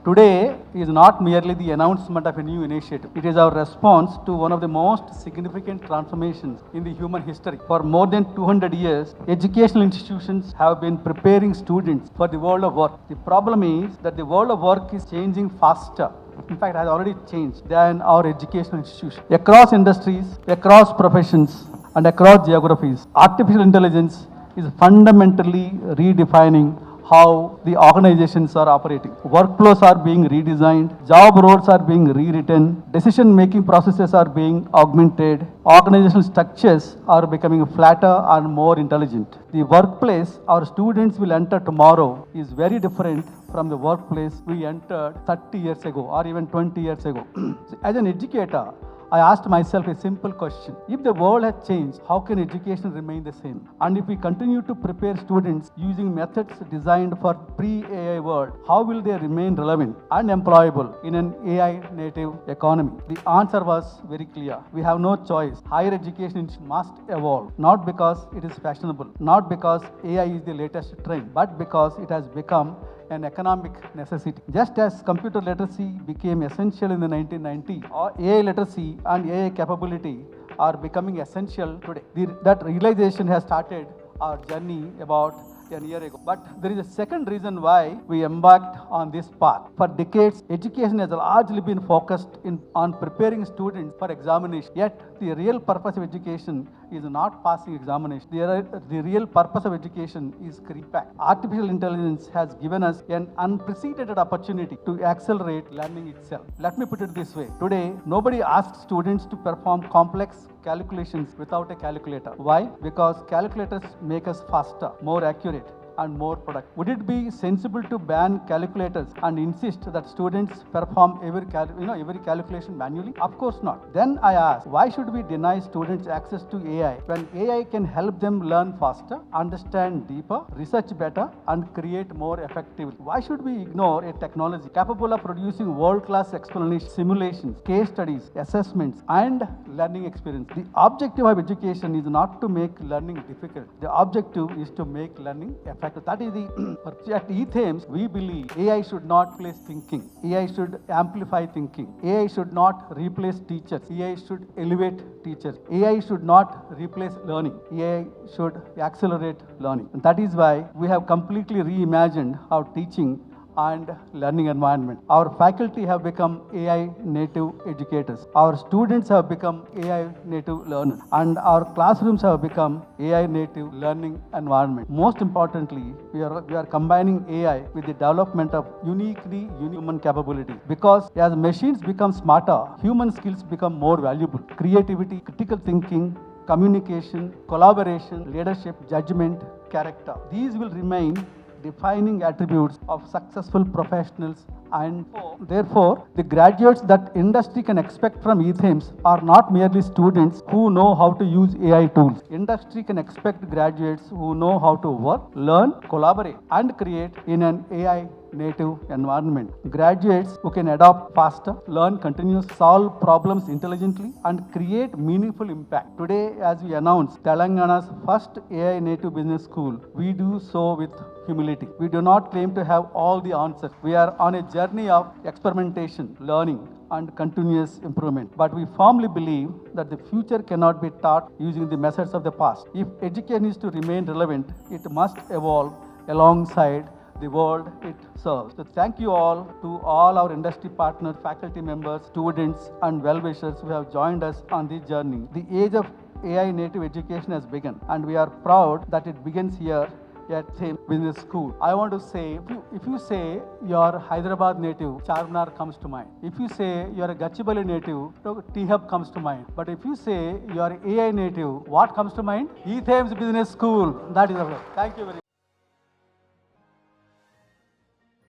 Today is not merely the announcement of a new initiative. It is our response to one of the most significant transformations in the human history. For more than 200 years, educational institutions have been preparing students for the world of work. The problem is that the world of work is changing faster. In fact, has already changed than our educational institution. Across industries, across professions, and across geographies, artificial intelligence is fundamentally redefining how the organizations are operating. Workflows are being redesigned, job roles are being rewritten, decision-making processes are being augmented, organizational structures are becoming flatter and more intelligent. The workplace our students will enter tomorrow is very different from the workplace we entered 30 years ago or even 20 years ago. As an educator, I asked myself a simple question. If the world has changed, how can education remain the same? And if we continue to prepare students using methods designed for pre-AI world, how will they remain relevant and employable in an AI-native economy? The answer was very clear. We have no choice. Higher education must evolve, not because it is fashionable, not because AI is the latest trend, but because it has become an economic necessity. Just as computer literacy became essential in the 1990s, AI literacy and AI capability are becoming essential today. That realization has started our journey about 10 years ago. But there is a second reason why we embarked on this path. For decades, education has largely been focused on preparing students for examination. Yet, the real purpose of education is not passing examination. The real purpose of education is impact. Artificial intelligence has given us an unprecedented opportunity to accelerate learning itself. Let me put it this way. Today, nobody asks students to perform complex calculations without a calculator. Why? Because calculators make us faster, more accurate, and more productive. Would it be sensible to ban calculators and insist that students perform every calculation manually? Of course not. Then I ask, why should we deny students access to AI when AI can help them learn faster, understand deeper, research better, and create more effectively? Why should we ignore a technology capable of producing world-class explanations, simulations, case studies, assessments, and learning experience? The objective of education is not to make learning difficult. The objective is to make learning effective. That is at EThames, we believe AI should not replace thinking. AI should amplify thinking. AI should not replace teachers. AI should elevate teachers. AI should not replace learning. AI should accelerate learning. And that is why we have completely reimagined our teaching and learning environment. Our faculty have become AI native educators. Our students have become AI native learners. And our classrooms have become AI native learning environment. Most importantly, we are combining AI with the development of uniquely human capability. Because as machines become smarter, human skills become more valuable. Creativity, critical thinking, communication, collaboration, leadership, judgment, character. These will remain defining attributes of successful professionals, and therefore the graduates that industry can expect from EThames are not merely students who know how to use AI tools. Industry can expect graduates who know how to work, learn, collaborate, and create in an AI native environment. Graduates who can adapt faster, learn continuously, solve problems intelligently, and create meaningful impact. Today, as we announce Telangana's first AI native business school, we do so with humility. We do not claim to have all the answers. We are on a journey of experimentation, learning, and continuous improvement. But we firmly believe that the future cannot be taught using the methods of the past. If education is to remain relevant, it must evolve alongside the world it serves. So thank you all to all our industry partners, faculty members, students, and well-wishers who have joined us on this journey. The age of AI native education has begun, and we are proud that it begins here at EThames Business School. I want to say, if you say you're Hyderabad native, Charminar comes to mind. If you say you're a Gachibowli native, T-Hub comes to mind. But if you say you're AI native, what comes to mind? EThames Business School. That is all. Thank you very much.